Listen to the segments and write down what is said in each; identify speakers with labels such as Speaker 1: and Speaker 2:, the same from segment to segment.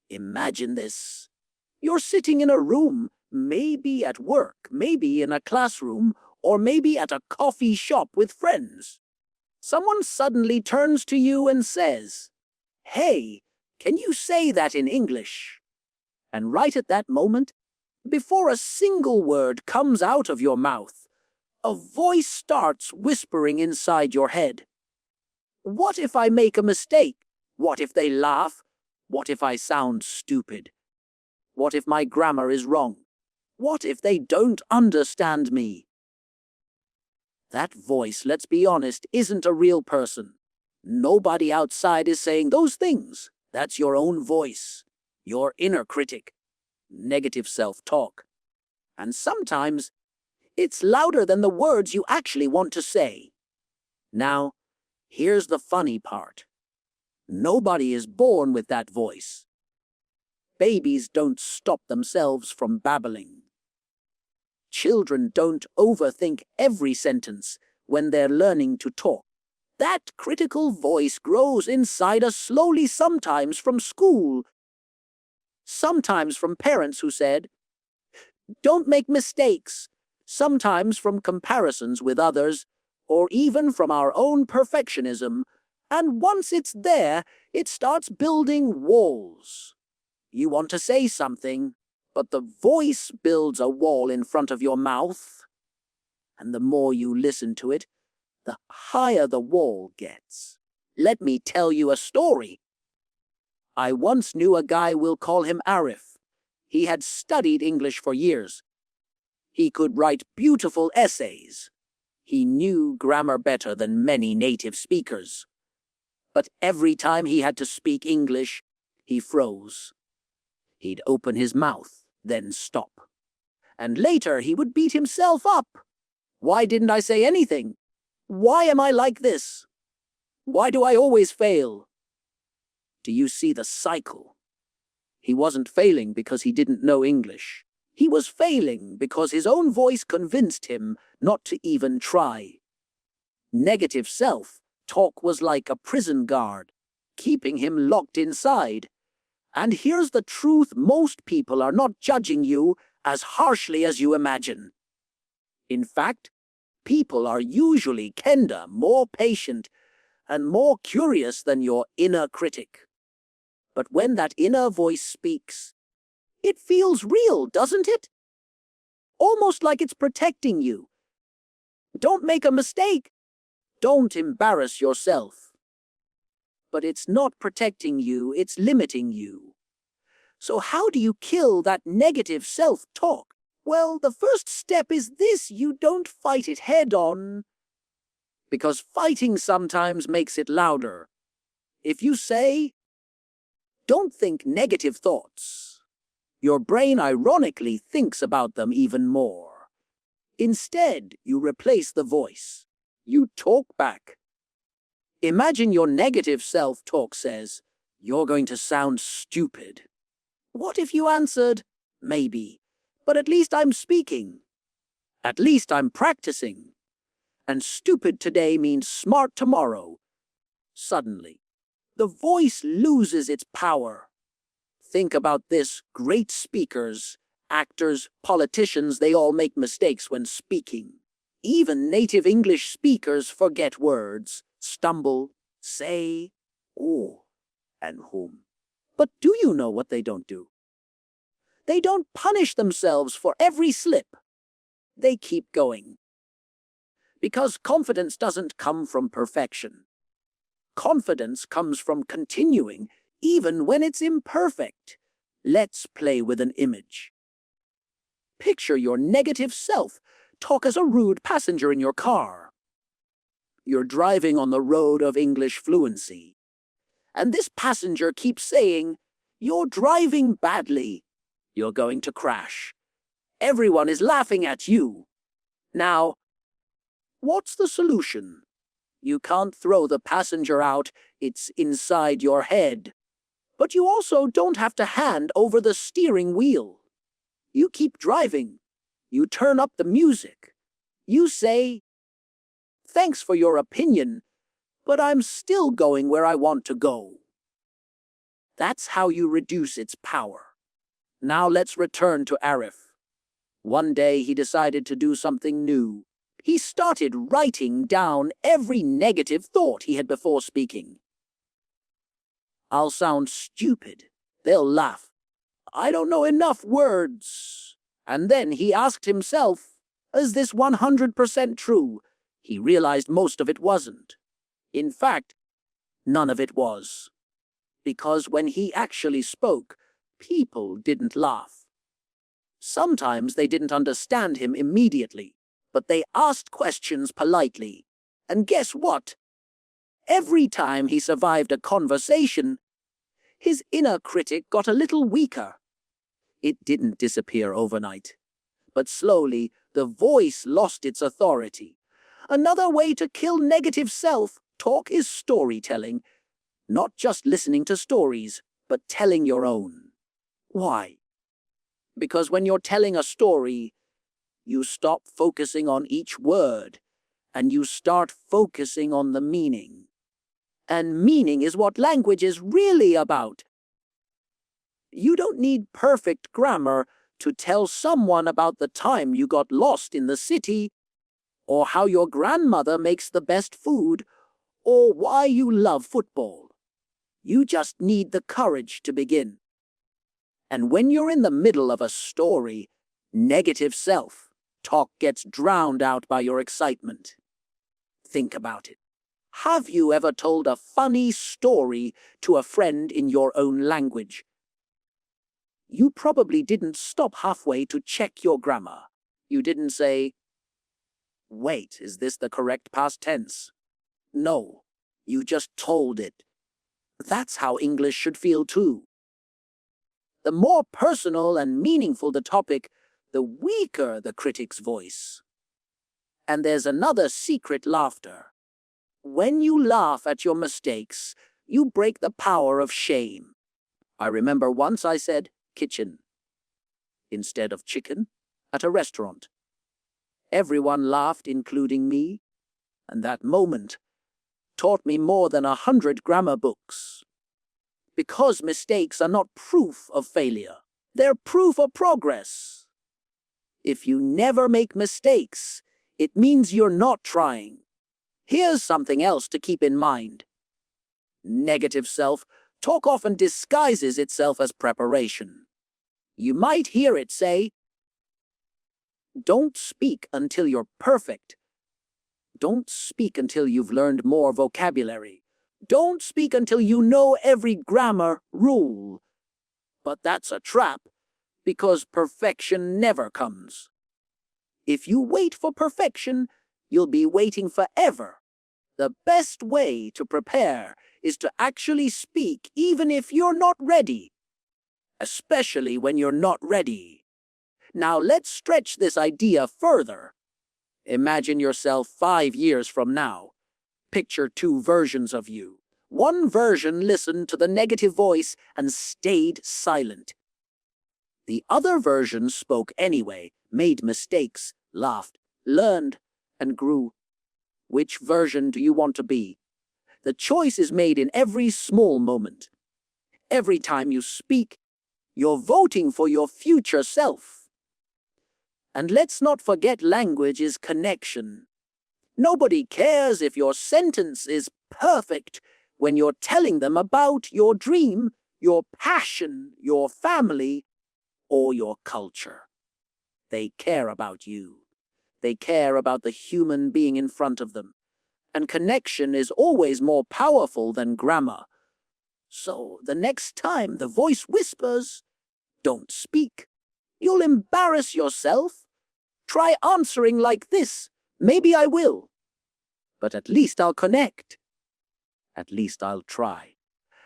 Speaker 1: Imagine this. You're sitting in a room, maybe at work, maybe in a classroom, or maybe at a coffee shop with friends. Someone suddenly turns to you and says, "Hey, can you say that in English?" And right at that moment, before a single word comes out of your mouth, a voice starts whispering inside your head. What if I make a mistake? What if they laugh? What if I sound stupid? What if my grammar is wrong? What if they don't understand me? That voice, let's be honest, isn't a real person. Nobody outside is saying those things. That's your own voice, your inner critic, negative self-talk. And sometimes it's louder than the words you actually want to say. Now, here's the funny part. Nobody is born with that voice. Babies don't stop themselves from babbling. Children don't overthink every sentence when they're learning to talk. That critical voice grows inside us slowly, sometimes from school, sometimes from parents who said, "Don't make mistakes," sometimes from comparisons with others, or even from our own perfectionism. And once it's there, it starts building walls. You want to say something, but the voice builds a wall in front of your mouth. And the more you listen to it, the higher the wall gets. Let me tell you a story. I once knew a guy, we'll call him Arif. He had studied English for years. He could write beautiful essays. He knew grammar better than many native speakers. But every time he had to speak English, he froze. He'd open his mouth, then stop. And later he would beat himself up. Why didn't I say anything? Why am I like this? Why do I always fail? Do you see the cycle? He wasn't failing because he didn't know English. He was failing because his own voice convinced him not to even try. Negative self-talk was like a prison guard, keeping him locked inside. And here's the truth: most people are not judging you as harshly as you imagine. In fact, people are usually kinder, more patient, and more curious than your inner critic. But when that inner voice speaks, it feels real, doesn't it? Almost like it's protecting you. Don't make a mistake. Don't embarrass yourself. But it's not protecting you, it's limiting you. So how do you kill that negative self-talk? Well, the first step is this: you don't fight it head-on. Because fighting sometimes makes it louder. If you say, "Don't think negative thoughts," your brain ironically thinks about them even more. Instead, you replace the voice. You talk back. Imagine your negative self-talk says, "You're going to sound stupid." What if you answered, "Maybe, but at least I'm speaking. At least I'm practicing. And stupid today means smart tomorrow." Suddenly, the voice loses its power. Think about this: great speakers, actors, politicians, they all make mistakes when speaking. Even native English speakers forget words, stumble, say, "oh," and "whom." But do you know what they don't do? They don't punish themselves for every slip. They keep going. Because confidence doesn't come from perfection. Confidence comes from continuing, even when it's imperfect. Let's play with an image. Picture your negative self-talk as a rude passenger in your car. You're driving on the road of English fluency. And this passenger keeps saying, "You're driving badly. You're going to crash. Everyone is laughing at you." Now, what's the solution? You can't throw the passenger out, it's inside your head. But you also don't have to hand over the steering wheel. You keep driving. You turn up the music. You say, "Thanks for your opinion, but I'm still going where I want to go." That's how you reduce its power. Now let's return to Arif. One day he decided to do something new. He started writing down every negative thought he had before speaking. I'll sound stupid. They'll laugh. I don't know enough words. And then he asked himself, is this 100% true? He realized most of it wasn't. In fact, none of it was. Because when he actually spoke, people didn't laugh. Sometimes they didn't understand him immediately, but they asked questions politely. And guess what? Every time he survived a conversation, his inner critic got a little weaker. It didn't disappear overnight, but slowly the voice lost its authority. Another way to kill negative self-talk is storytelling. Not just listening to stories, but telling your own. Why? Because when you're telling a story, you stop focusing on each word, and you start focusing on the meaning. And meaning is what language is really about. You don't need perfect grammar to tell someone about the time you got lost in the city, or how your grandmother makes the best food, or why you love football. You just need the courage to begin. And when you're in the middle of a story, negative self-talk gets drowned out by your excitement. Think about it. Have you ever told a funny story to a friend in your own language? You probably didn't stop halfway to check your grammar. You didn't say, wait, is this the correct past tense? No, you just told it. That's how English should feel too. The more personal and meaningful the topic, the weaker the critic's voice. And there's another secret laughter. When you laugh at your mistakes, you break the power of shame. I remember once I said kitchen instead of chicken at a restaurant. Everyone laughed, including me, and that moment taught me more than 100 grammar books. Because mistakes are not proof of failure, they're proof of progress. If you never make mistakes, it means you're not trying. Here's something else to keep in mind. Negative self-talk often disguises itself as preparation. You might hear it say, don't speak until you're perfect. Don't speak until you've learned more vocabulary. Don't speak until you know every grammar rule. But that's a trap, because perfection never comes. If you wait for perfection, you'll be waiting forever. The best way to prepare is to actually speak even if you're not ready. Especially when you're not ready. Now let's stretch this idea further. Imagine yourself 5 years from now. Picture 2 versions of you. One version listened to the negative voice and stayed silent. The other version spoke anyway, made mistakes, laughed, learned, and grew. Which version do you want to be? The choice is made in every small moment. Every time you speak, you're voting for your future self. And let's not forget language is connection. Nobody cares if your sentence is perfect when you're telling them about your dream, your passion, your family, or your culture. They care about you. They care about the human being in front of them. And connection is always more powerful than grammar. So the next time the voice whispers, don't speak. You'll embarrass yourself. Try answering like this. Maybe I will. But at least I'll connect. At least I'll try.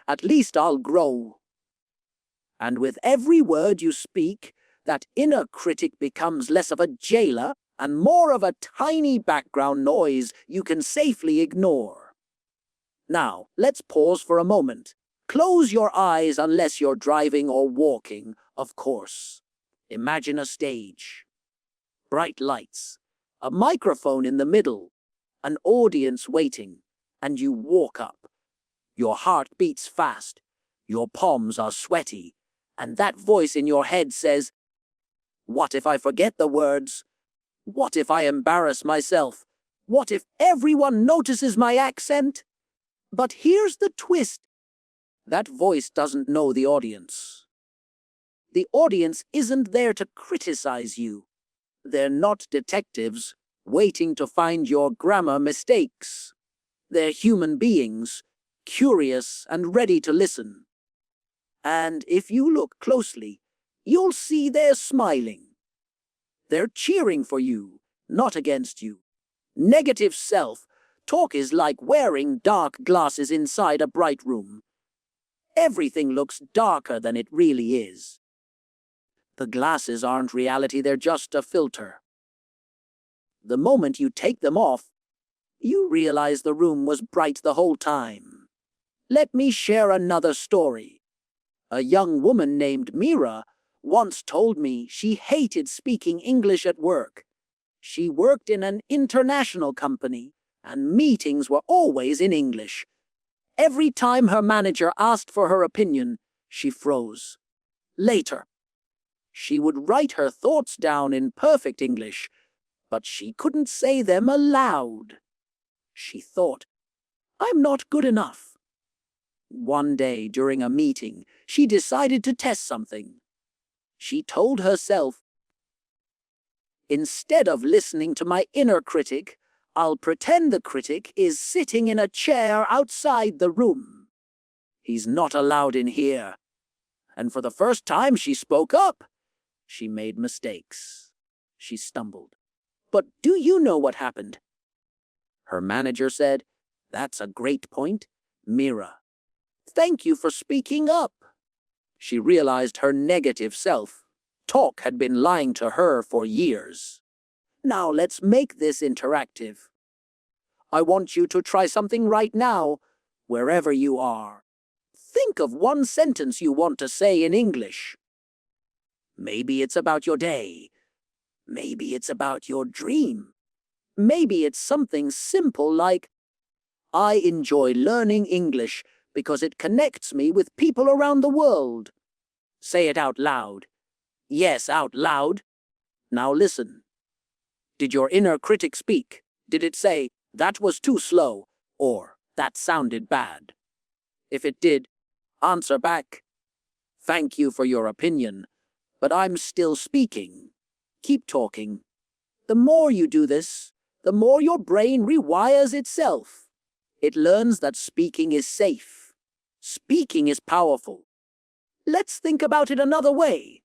Speaker 1: At least I'll grow. And with every word you speak, that inner critic becomes less of a jailer and more of a tiny background noise you can safely ignore. Now, let's pause for a moment. Close your eyes unless you're driving or walking, of course. Imagine a stage. Bright lights, a microphone in the middle, an audience waiting, and you walk up. Your heart beats fast. Your palms are sweaty, and that voice in your head says, "What if I forget the words? What if I embarrass myself? What if everyone notices my accent?" But here's the twist. That voice doesn't know the audience. The audience isn't there to criticize you. They're not detectives waiting to find your grammar mistakes. They're human beings, curious and ready to listen. And if you look closely, you'll see they're smiling. They're cheering for you, not against you. Negative self-talk is like wearing dark glasses inside a bright room. Everything looks darker than it really is. The glasses aren't reality, they're just a filter. The moment you take them off, you realize the room was bright the whole time. Let me share another story. A young woman named Mira once told me she hated speaking English at work. She worked in an international company, and meetings were always in English. Every time her manager asked for her opinion, she froze. Later, she would write her thoughts down in perfect English, but she couldn't say them aloud. She thought, "I'm not good enough." One day during a meeting, she decided to test something. She told herself, "Instead of listening to my inner critic, I'll pretend the critic is sitting in a chair outside the room. He's not allowed in here." And for the first time she spoke up. She made mistakes. She stumbled. But do you know what happened? Her manager said, "That's a great point, Mira. Thank you for speaking up." She realized her negative self-talk had been lying to her for years. Now let's make this interactive. I want you to try something right now, wherever you are. Think of one sentence you want to say in English. Maybe it's about your day. Maybe it's about your dream. Maybe it's something simple like, "I enjoy learning English because it connects me with people around the world." Say it out loud. Yes, out loud. Now listen. Did your inner critic speak? Did it say, "That was too slow," or "That sounded bad"? If it did, answer back, "Thank you for your opinion, but I'm still speaking." Keep talking. The more you do this, the more your brain rewires itself. It learns that speaking is safe. Speaking is powerful. Let's think about it another way.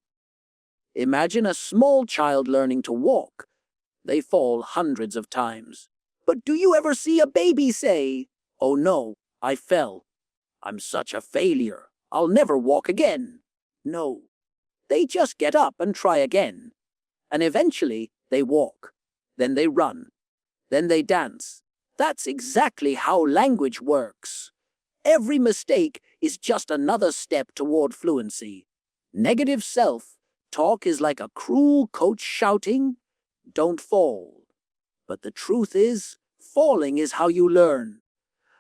Speaker 1: Imagine a small child learning to walk. They fall hundreds of times. But do you ever see a baby say, "Oh no, I fell. I'm such a failure. I'll never walk again"? No. They just get up and try again. And eventually they walk. Then they run. Then they dance. That's exactly how language works. Every mistake is just another step toward fluency. Negative self-talk is like a cruel coach shouting, "Don't fall." But the truth is, falling is how you learn.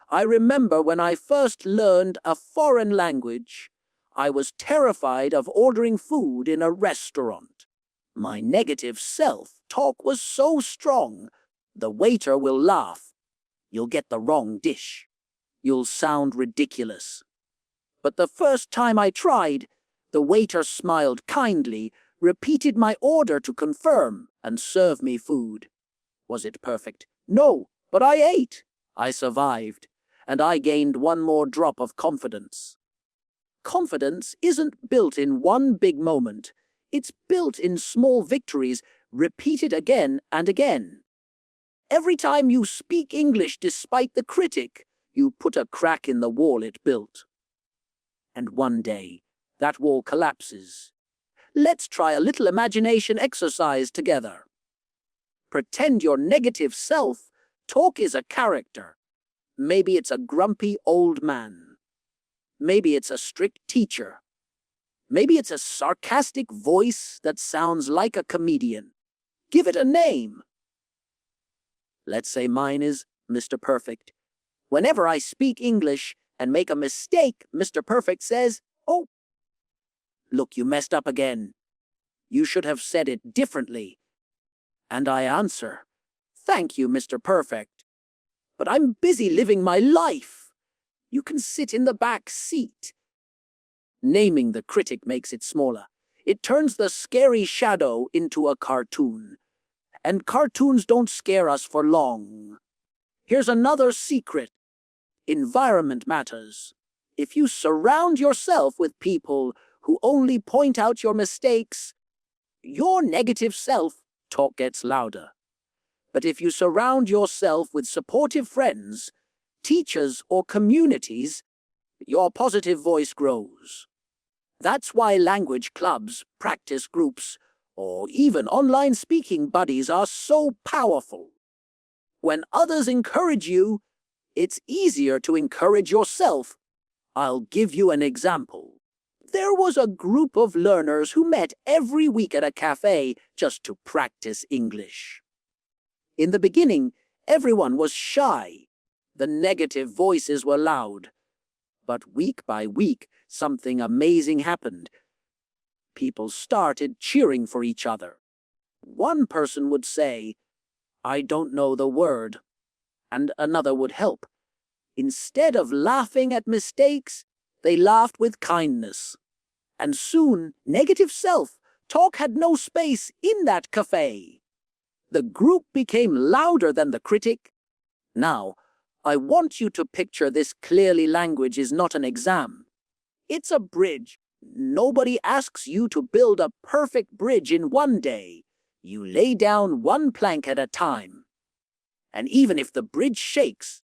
Speaker 1: I remember when I first learned a foreign language, I was terrified of ordering food in a restaurant. My negative self-talk was so strong. The waiter will laugh. You'll get the wrong dish. You'll sound ridiculous. But the first time I tried, the waiter smiled kindly, repeated my order to confirm, and serve me food. Was it perfect? No, but I ate. I survived, and I gained one more drop of confidence. Confidence isn't built in one big moment. It's built in small victories, repeated again and again. Every time you speak English despite the critic, you put a crack in the wall it built. And one day, that wall collapses. Let's try a little imagination exercise together. Pretend your negative self-talk is a character. Maybe it's a grumpy old man. Maybe it's a strict teacher. Maybe it's a sarcastic voice that sounds like a comedian. Give it a name. Let's say mine is Mr. Perfect. Whenever I speak English, and make a mistake, Mr. Perfect says, "Oh, look, you messed up again. You should have said it differently." And I answer, "Thank you, Mr. Perfect, but I'm busy living my life. You can sit in the back seat." Naming the critic makes it smaller. It turns the scary shadow into a cartoon. And cartoons don't scare us for long. Here's another secret. Environment matters. If you surround yourself with people who only point out your mistakes, your negative self-talk gets louder. But if you surround yourself with supportive friends, teachers, or communities, your positive voice grows. That's why language clubs, practice groups, or even online speaking buddies are so powerful. When others encourage you, it's easier to encourage yourself. I'll give you an example. There was a group of learners who met every week at a cafe just to practice English. In the beginning, everyone was shy. The negative voices were loud. But week by week, something amazing happened. People started cheering for each other. One person would say, "I don't know the word," and another would help. Instead of laughing at mistakes, they laughed with kindness. And soon, negative self-talk had no space in that cafe. The group became louder than the critic. Now, I want you to picture this clearly. Language is not an exam. It's a bridge. Nobody asks you to build a perfect bridge in one day. You lay down one plank at a time. And even if the bridge shakes,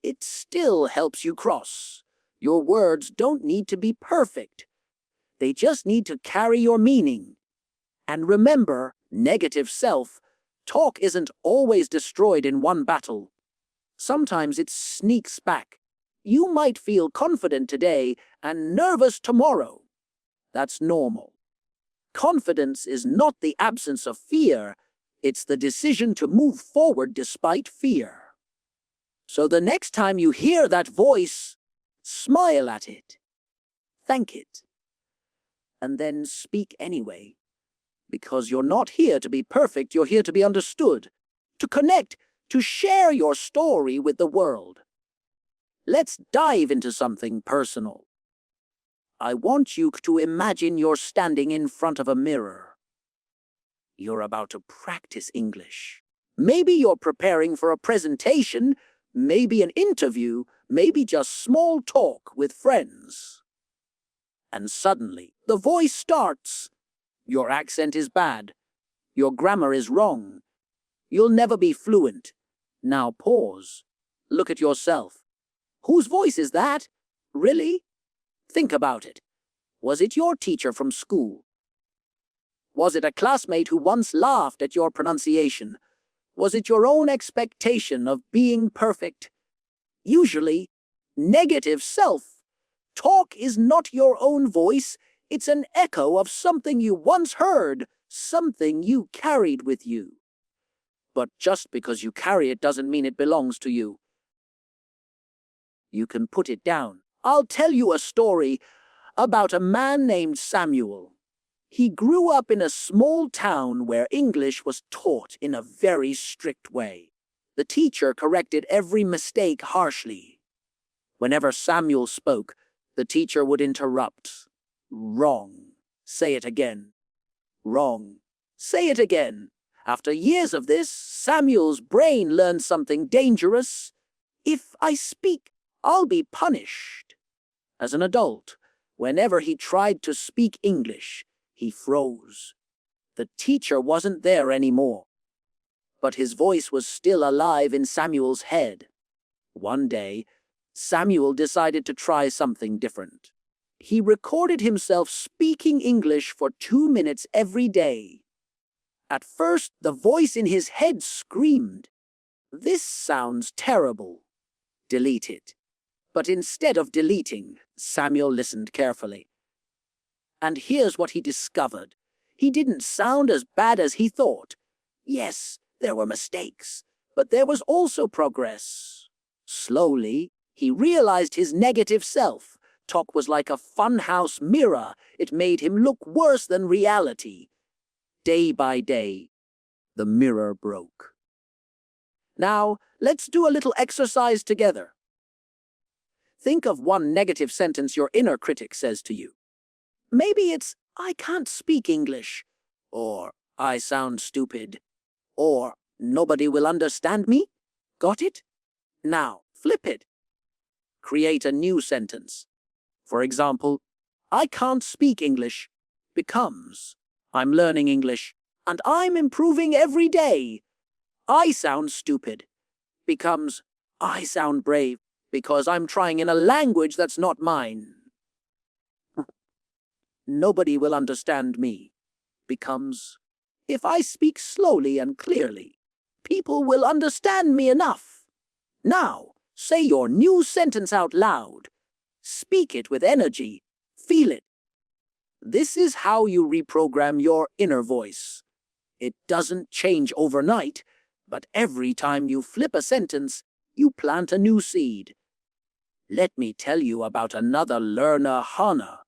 Speaker 1: it still helps you cross. Your words don't need to be perfect. They just need to carry your meaning. And remember, negative self-talk isn't always destroyed in one battle. Sometimes it sneaks back. You might feel confident today and nervous tomorrow. That's normal. Confidence is not the absence of fear. It's the decision to move forward despite fear. So the next time you hear that voice, smile at it. Thank it. And then speak anyway. Because you're not here to be perfect, you're here to be understood, to connect, to share your story with the world. Let's dive into something personal. I want you to imagine you're standing in front of a mirror. You're about to practice English. Maybe you're preparing for a presentation, maybe an interview, maybe just small talk with friends. And suddenly, the voice starts. Your accent is bad. Your grammar is wrong. You'll never be fluent. Now pause. Look at yourself. Whose voice is that? Really? Think about it. Was it your teacher from school? Was it a classmate who once laughed at your pronunciation? Was it your own expectation of being perfect? Usually, negative self-talk is not your own voice. It's an echo of something you once heard, something you carried with you. But just because you carry it doesn't mean it belongs to you. You can put it down. I'll tell you a story about a man named Samuel. He grew up in a small town where English was taught in a very strict way. The teacher corrected every mistake harshly. Whenever Samuel spoke, the teacher would interrupt. Wrong. Say it again. Wrong. Say it again. After years of this, Samuel's brain learned something dangerous. If I speak, I'll be punished. As an adult, whenever he tried to speak English, he froze. The teacher wasn't there anymore. But his voice was still alive in Samuel's head. One day, Samuel decided to try something different. He recorded himself speaking English for 2 minutes every day. At first, the voice in his head screamed, "This sounds terrible. Delete it." But instead of deleting, Samuel listened carefully. And here's what he discovered. He didn't sound as bad as he thought. Yes, there were mistakes, but there was also progress. Slowly, He realized his negative self. Talk was like a funhouse mirror. It made him look worse than reality. Day by day, the mirror broke. Now, let's do a little exercise together. Think of one negative sentence your inner critic says to you. Maybe it's, I can't speak English, or I sound stupid, or nobody will understand me. Got it? Now, flip it. Create a new sentence. For example, I can't speak English becomes, I'm learning English, and I'm improving every day. I sound stupid becomes, I sound brave because I'm trying in a language that's not mine. Nobody will understand me becomes, if I speak slowly and clearly, people will understand me enough. Now, say your new sentence out loud. Speak it with energy. Feel it. This is how you reprogram your inner voice. It doesn't change overnight, but every time you flip a sentence, you plant a new seed. Let me tell you about another learner, Hannah.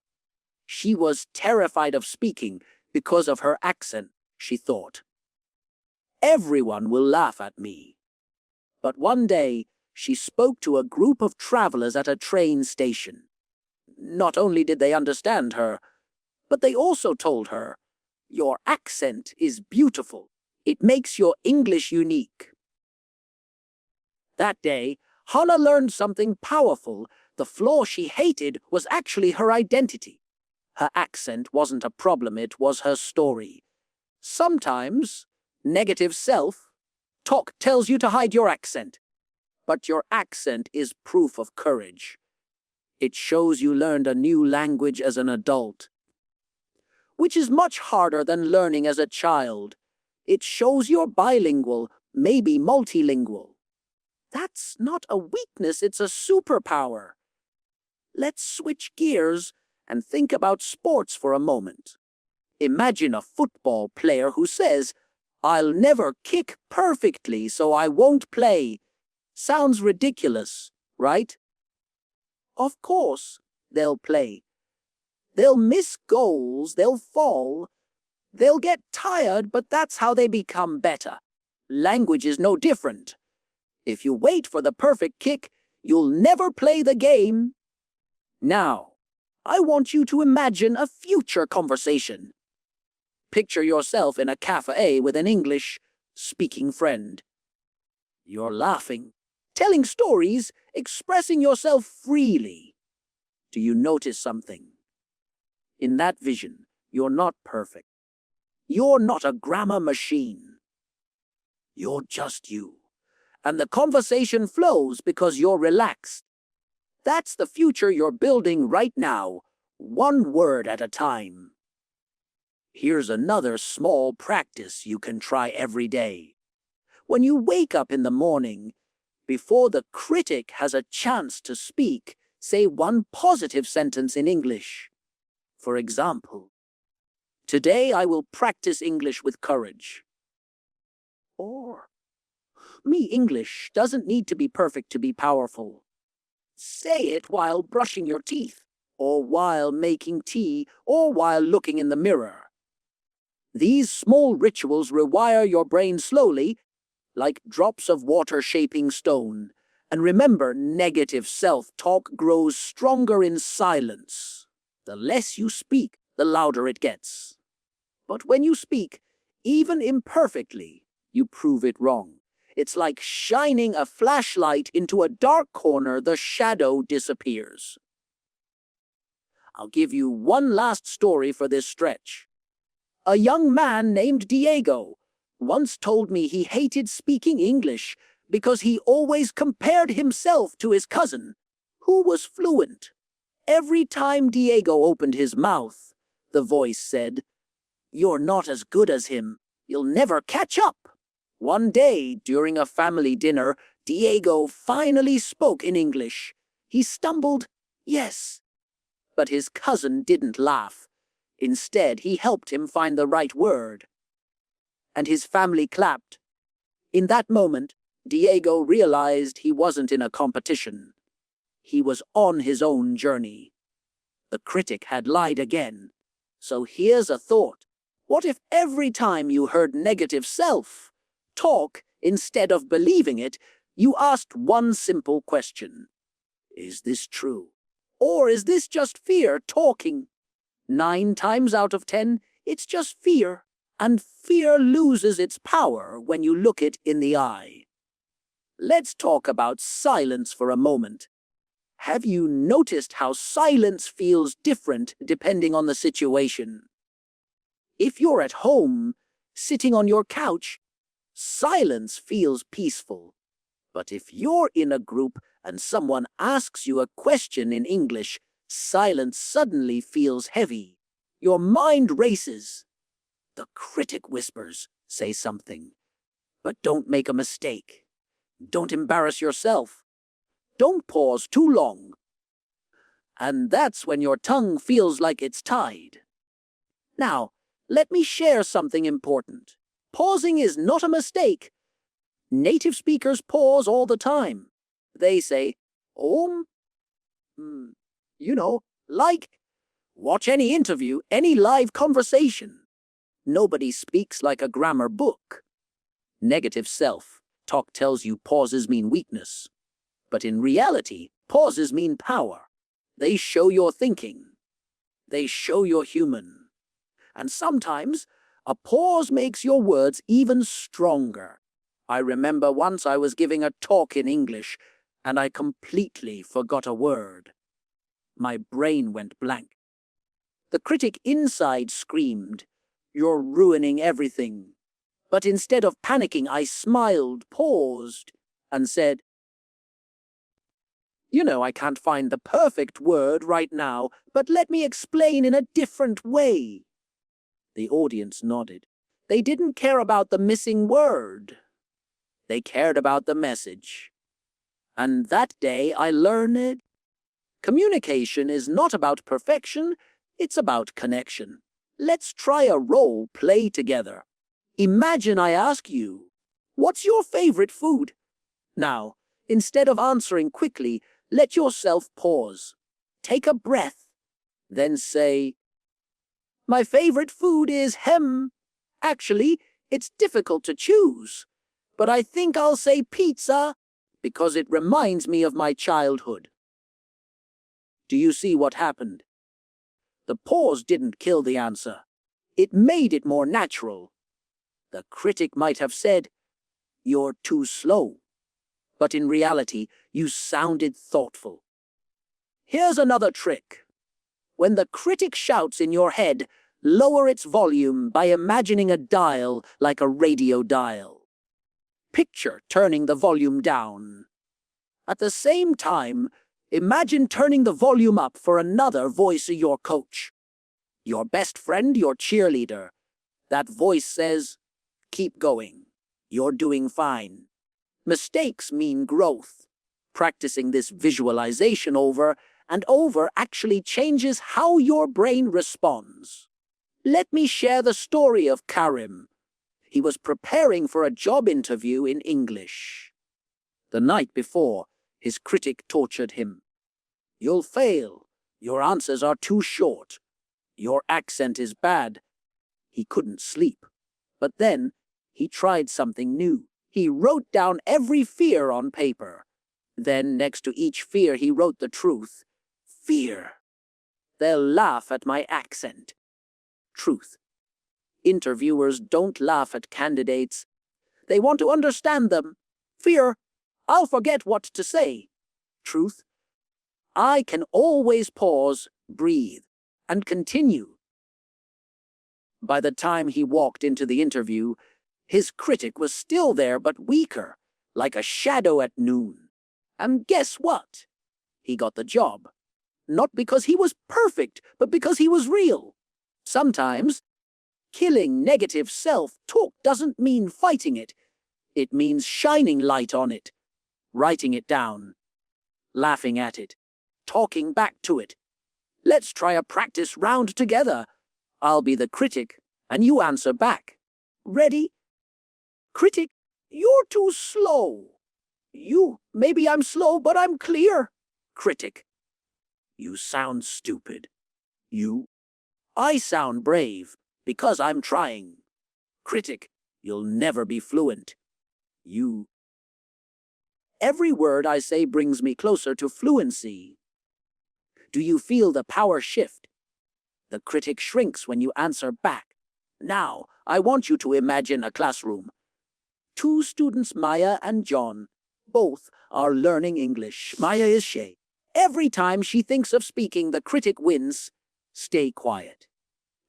Speaker 1: She was terrified of speaking because of her accent, she thought. Everyone will laugh at me. But one day, she spoke to a group of travelers at a train station. Not only did they understand her, but they also told her, your accent is beautiful. It makes your English unique. That day, Hannah learned something powerful. The flaw she hated was actually her identity. Her accent wasn't a problem, it was her story. Sometimes, negative self-talk tells you to hide your accent. But your accent is proof of courage. It shows you learned a new language as an adult, which is much harder than learning as a child. It shows you're bilingual, maybe multilingual. That's not a weakness, it's a superpower. Let's switch gears and think about sports for a moment. Imagine a football player who says, I'll never kick perfectly, so I won't play. Sounds ridiculous, right? Of course, they'll play. They'll miss goals, they'll fall. They'll get tired, but that's how they become better. Language is no different. If you wait for the perfect kick, you'll never play the game. Now, I want you to imagine a future conversation. Picture yourself in a cafe with an English-speaking friend. You're laughing, telling stories, expressing yourself freely. Do you notice something? In that vision, you're not perfect. You're not a grammar machine. You're just you. And the conversation flows because you're relaxed. That's the future you're building right now, one word at a time. Here's another small practice you can try every day. When you wake up in the morning, before the critic has a chance to speak, say one positive sentence in English. For example, today I will practice English with courage. Or, me English doesn't need to be perfect to be powerful. Say it while brushing your teeth, or while making tea, or while looking in the mirror. These small rituals rewire your brain slowly, like drops of water shaping stone. And remember, negative self-talk grows stronger in silence. The less you speak, the louder it gets. But when you speak, even imperfectly, you prove it wrong. It's like shining a flashlight into a dark corner, the shadow disappears. I'll give you one last story for this stretch. A young man named Diego once told me he hated speaking English because he always compared himself to his cousin, who was fluent. Every time Diego opened his mouth, the voice said, "You're not as good as him. You'll never catch up." One day, during a family dinner, Diego finally spoke in English. He stumbled, "Yes." But his cousin didn't laugh. Instead, he helped him find the right word. And his family clapped. In that moment, Diego realized he wasn't in a competition. He was on his own journey. The critic had lied again. So here's a thought. What if every time you heard negative self talk, instead of believing it, you asked one simple question? Is this true? Or is this just fear talking? 9 times out of 10, it's just fear. And fear loses its power when you look it in the eye. Let's talk about silence for a moment. Have you noticed how silence feels different depending on the situation? If you're at home, sitting on your couch, silence feels peaceful. But if you're in a group and someone asks you a question in English, silence suddenly feels heavy. Your mind races. The critic whispers, say something. But don't make a mistake. Don't embarrass yourself. Don't pause too long. And that's when your tongue feels like it's tied. Now, let me share something important. Pausing is not a mistake. Native speakers pause all the time. They say, like, watch any interview, any live conversation. Nobody speaks like a grammar book. Negative self-talk tells you pauses mean weakness. But in reality, pauses mean power. They show you're thinking. They show you're human. And sometimes, a pause makes your words even stronger. I remember once I was giving a talk in English, and I completely forgot a word. My brain went blank. The critic inside screamed, "You're ruining everything." But instead of panicking, I smiled, paused, and said, I can't find the perfect word right now, but let me explain in a different way." The audience nodded. They didn't care about the missing word. They cared about the message. And that day I learned communication is not about perfection, it's about connection. Let's try a role play together. Imagine I ask you, what's your favorite food? Now, instead of answering quickly, let yourself pause. Take a breath. Then say, my favorite food is hem. Actually, it's difficult to choose. But I think I'll say pizza because it reminds me of my childhood. Do you see what happened? The pause didn't kill the answer. It made it more natural. The critic might have said, "You're too slow." But in reality, you sounded thoughtful. Here's another trick. When the critic shouts in your head, lower its volume by imagining a dial like a radio dial. Picture turning the volume down. At the same time, imagine turning the volume up for another voice of your coach. Your best friend, your cheerleader. That voice says, "Keep going. You're doing fine." Mistakes mean growth. Practicing this visualization over and over actually changes how your brain responds. Let me share the story of Karim. He was preparing for a job interview in English. The night before, his critic tortured him. "You'll fail. Your answers are too short. Your accent is bad." He couldn't sleep. But then, he tried something new. He wrote down every fear on paper. Then, next to each fear, he wrote the truth. Fear. They'll laugh at my accent. Truth. Interviewers don't laugh at candidates. They want to understand them. Fear. I'll forget what to say. Truth. I can always pause, breathe, and continue. By the time he walked into the interview, his critic was still there but weaker, like a shadow at noon. And guess what? He got the job. Not because he was perfect, but because he was real. Sometimes, killing negative self-talk doesn't mean fighting it. It means shining light on it, writing it down, laughing at it, talking back to it. Let's try a practice round together. I'll be the critic, and you answer back. Ready? Critic, you're too slow. Maybe I'm slow, but I'm clear. Critic. You sound stupid. You. I sound brave because I'm trying. Critic. You'll never be fluent. You. Every word I say brings me closer to fluency. Do you feel the power shift? The critic shrinks when you answer back. Now, I want you to imagine a classroom. Two students, Maya and John. Both are learning English. Maya is shy. Every time she thinks of speaking, the critic wins. Stay quiet.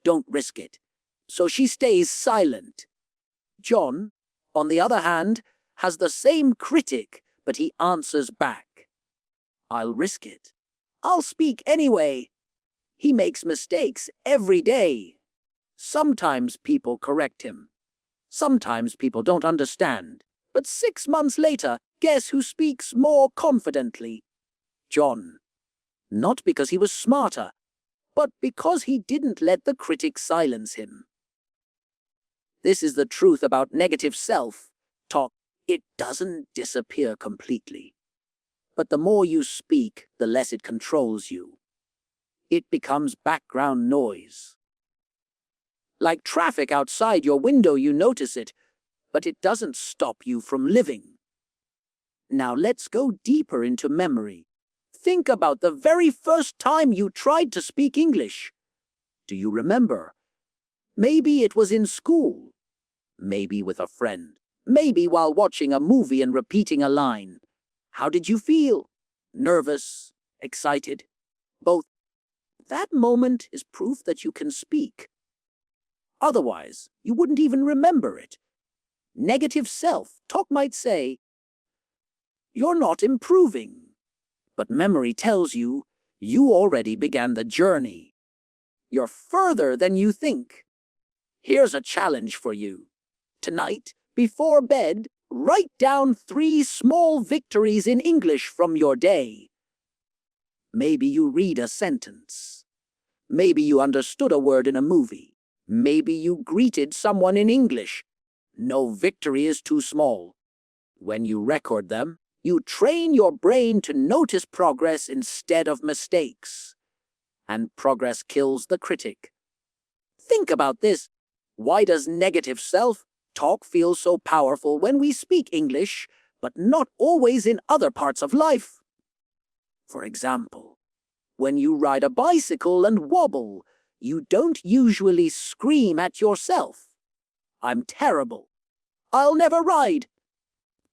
Speaker 1: Don't risk it. So she stays silent. John, on the other hand, has the same critic, but he answers back. I'll risk it. I'll speak anyway. He makes mistakes every day. Sometimes people correct him. Sometimes people don't understand. But 6 months later, guess who speaks more confidently? John. Not because he was smarter, but because he didn't let the critic silence him. This is the truth about negative self-talk. It doesn't disappear completely. But the more you speak, the less it controls you. It becomes background noise. Like traffic outside your window, you notice it, but it doesn't stop you from living. Now let's go deeper into memory. Think about the very first time you tried to speak English. Do you remember? Maybe it was in school. Maybe with a friend. Maybe while watching a movie and repeating a line. How did you feel? Nervous? Excited? Both. That moment is proof that you can speak. Otherwise, you wouldn't even remember it. Negative self-talk might say, you're not improving. But memory tells you, you already began the journey. You're further than you think. Here's a challenge for you. Tonight, before bed, write down 3 small victories in English from your day. Maybe you read a sentence. Maybe you understood a word in a movie. Maybe you greeted someone in English. No victory is too small. When you record them, you train your brain to notice progress instead of mistakes. And progress kills the critic. Think about this. Why does negative self-talk feel so powerful when we speak English, but not always in other parts of life? For example, when you ride a bicycle and wobble, you don't usually scream at yourself. I'm terrible. I'll never ride.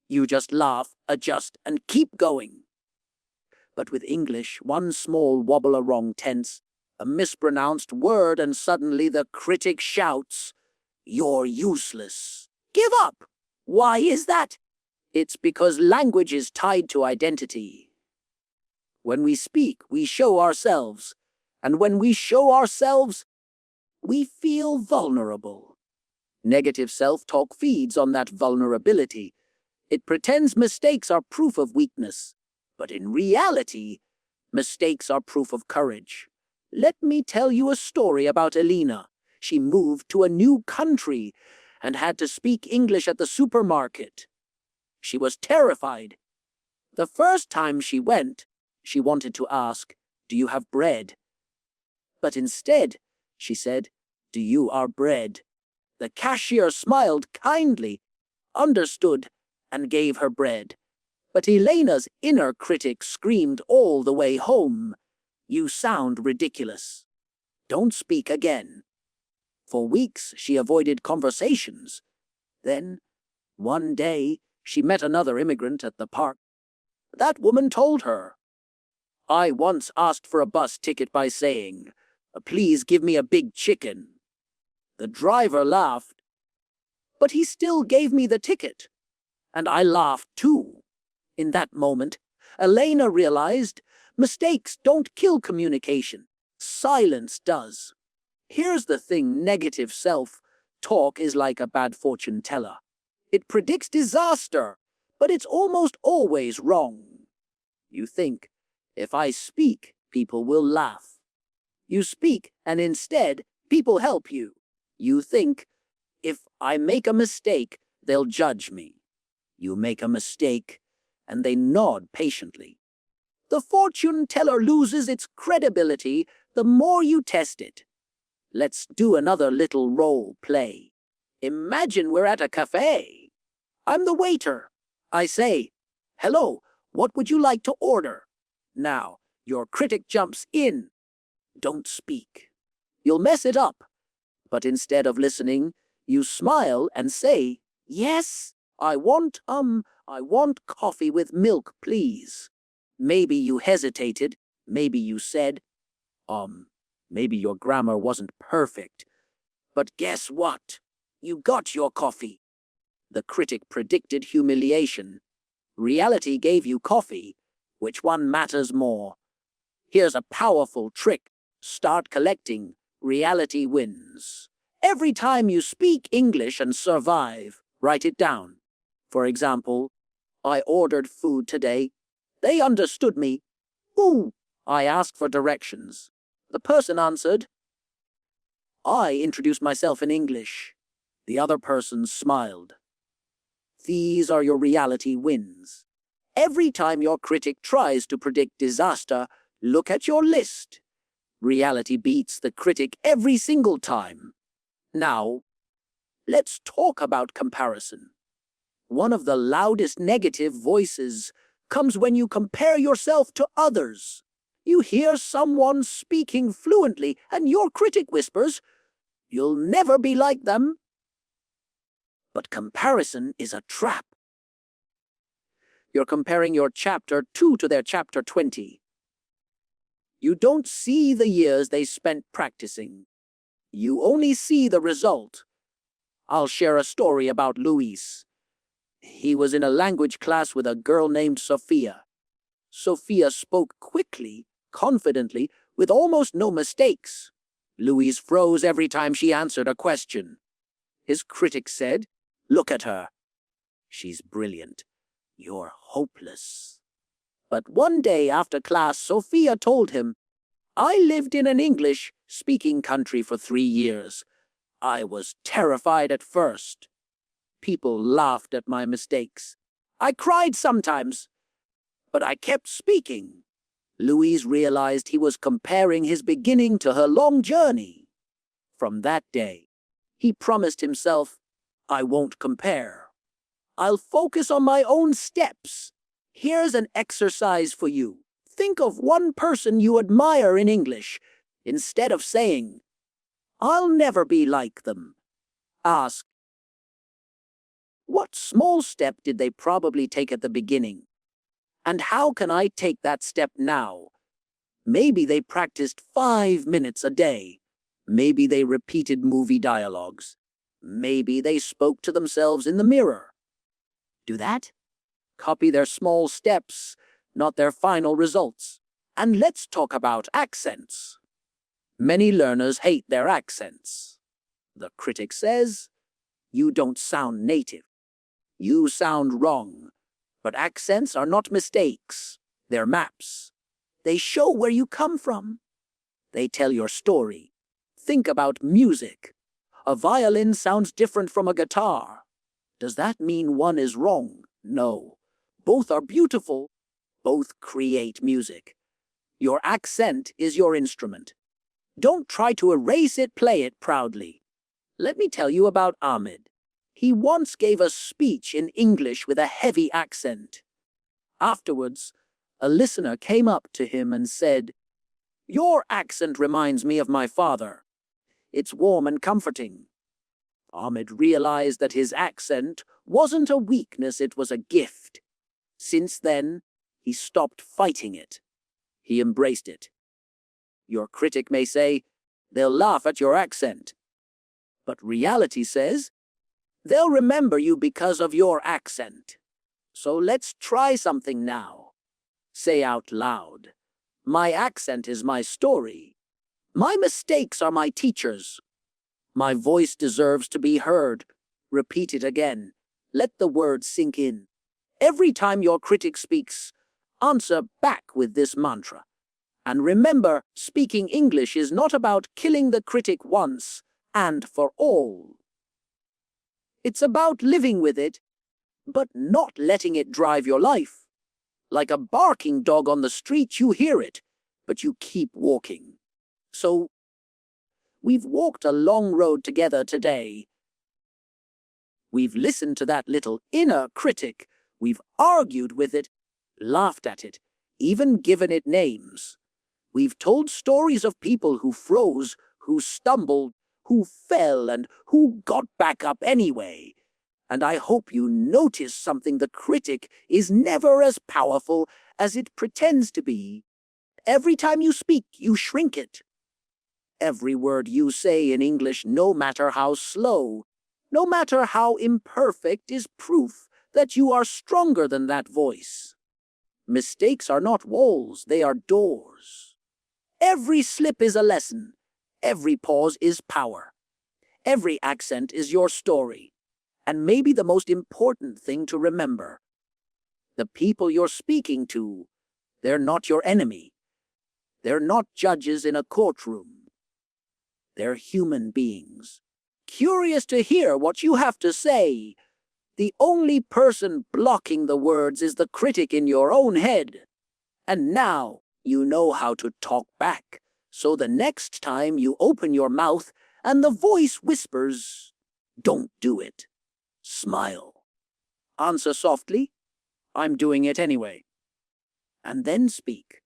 Speaker 1: You just laugh, adjust, and keep going. But with English, one small wobble, a wrong tense, a mispronounced word, and suddenly the critic shouts, "You're useless. Give up." Why is that? It's because language is tied to identity. When we speak, we show ourselves. And when we show ourselves, we feel vulnerable. Negative self-talk feeds on that vulnerability. It pretends mistakes are proof of weakness. But in reality, mistakes are proof of courage. Let me tell you a story about Elena. She moved to a new country and had to speak English at the supermarket. She was terrified. The first time she went, she wanted to ask, "Do you have bread?" But instead, she said, "Do you are bread?" The cashier smiled kindly, understood, and gave her bread. But Elena's inner critic screamed all the way home, "You sound ridiculous. Don't speak again." For weeks, she avoided conversations. Then, one day, she met another immigrant at the park. That woman told her, "I once asked for a bus ticket by saying, 'Please give me a big chicken.' The driver laughed, but he still gave me the ticket. And I laughed too." In that moment, Elena realized mistakes don't kill communication. Silence does. Here's the thing, negative self-talk is like a bad fortune teller. It predicts disaster, but it's almost always wrong. You think, if I speak, people will laugh. You speak, and instead, people help you. You think, if I make a mistake, they'll judge me. You make a mistake, and they nod patiently. The fortune teller loses its credibility the more you test it. Let's do another little role play. Imagine we're at a cafe. I'm the waiter. I say, "Hello, what would you like to order?" Now, your critic jumps in. Don't speak. You'll mess it up. But instead of listening, you smile and say, "Yes, I want coffee with milk, please." Maybe you hesitated. Maybe you said, maybe your grammar wasn't perfect. But guess what? You got your coffee. The critic predicted humiliation. Reality gave you coffee. Which one matters more? Here's a powerful trick. Start collecting. Reality wins. Every time you speak English and survive, write it down. For example, I ordered food today. They understood me. Ooh, I asked for directions. The person answered. I introduced myself in English. The other person smiled. These are your reality wins. Every time your critic tries to predict disaster, look at your list. Reality beats the critic every single time. Now, let's talk about comparison. One of the loudest negative voices comes when you compare yourself to others. You hear someone speaking fluently and your critic whispers, "You'll never be like them." But comparison is a trap. You're comparing your chapter 2 to their chapter 20. You don't see the years they spent practicing. You only see the result. I'll share a story about Luis. He was in a language class with a girl named Sophia. Sophia spoke quickly, confidently, with almost no mistakes. Luis froze every time she answered a question. His critic said, "Look at her. She's brilliant. You're hopeless." But one day after class, Sophia told him, "I lived in an English-speaking country for 3 years. I was terrified at first. People laughed at my mistakes. I cried sometimes, but I kept speaking." Louise realized he was comparing his beginning to her long journey. From that day, he promised himself, "I won't compare. I'll focus on my own steps." Here's an exercise for you. Think of one person you admire in English. Instead of saying, "I'll never be like them," ask, what small step did they probably take at the beginning? And how can I take that step now? Maybe they practiced 5 minutes a day. Maybe they repeated movie dialogues. Maybe they spoke to themselves in the mirror. Do that. Copy their small steps, not their final results. And let's talk about accents. Many learners hate their accents. The critic says, "You don't sound native. You sound wrong." But accents are not mistakes. They're maps. They show where you come from. They tell your story. Think about music. A violin sounds different from a guitar. Does that mean one is wrong? No. Both are beautiful. Both create music. Your accent is your instrument. Don't try to erase it, play it proudly. Let me tell you about Ahmed. He once gave a speech in English with a heavy accent. Afterwards, a listener came up to him and said, "Your accent reminds me of my father. It's warm and comforting." Ahmed realized that his accent wasn't a weakness, it was a gift. Since then, he stopped fighting it. He embraced it. Your critic may say, "They'll laugh at your accent." But reality says, "They'll remember you because of your accent." So let's try something now. Say out loud, "My accent is my story. My mistakes are my teachers. My voice deserves to be heard." Repeat it again. Let the words sink in. Every time your critic speaks, answer back with this mantra. And remember, speaking English is not about killing the critic once and for all. It's about living with it, but not letting it drive your life. Like a barking dog on the street, you hear it, but you keep walking. So, we've walked a long road together today. We've listened to that little inner critic. We've argued with it, laughed at it, even given it names. We've told stories of people who froze, who stumbled, who fell, and who got back up anyway. And I hope you notice something: the critic is never as powerful as it pretends to be. Every time you speak, you shrink it. Every word you say in English, no matter how slow, no matter how imperfect, is proof that you are stronger than that voice. Mistakes are not walls, they are doors. Every slip is a lesson. Every pause is power. Every accent is your story. And maybe the most important thing to remember: the people you're speaking to, they're not your enemy. They're not judges in a courtroom. They're human beings, curious to hear what you have to say. The only person blocking the words is the critic in your own head. And now you know how to talk back. So the next time you open your mouth and the voice whispers, don't do it. Smile. Answer softly, I'm doing it anyway. And then speak.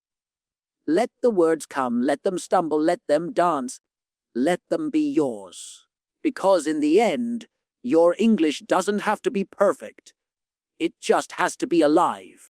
Speaker 1: Let the words come, let them stumble, let them dance. Let them be yours. Because in the end, your English doesn't have to be perfect. It just has to be alive.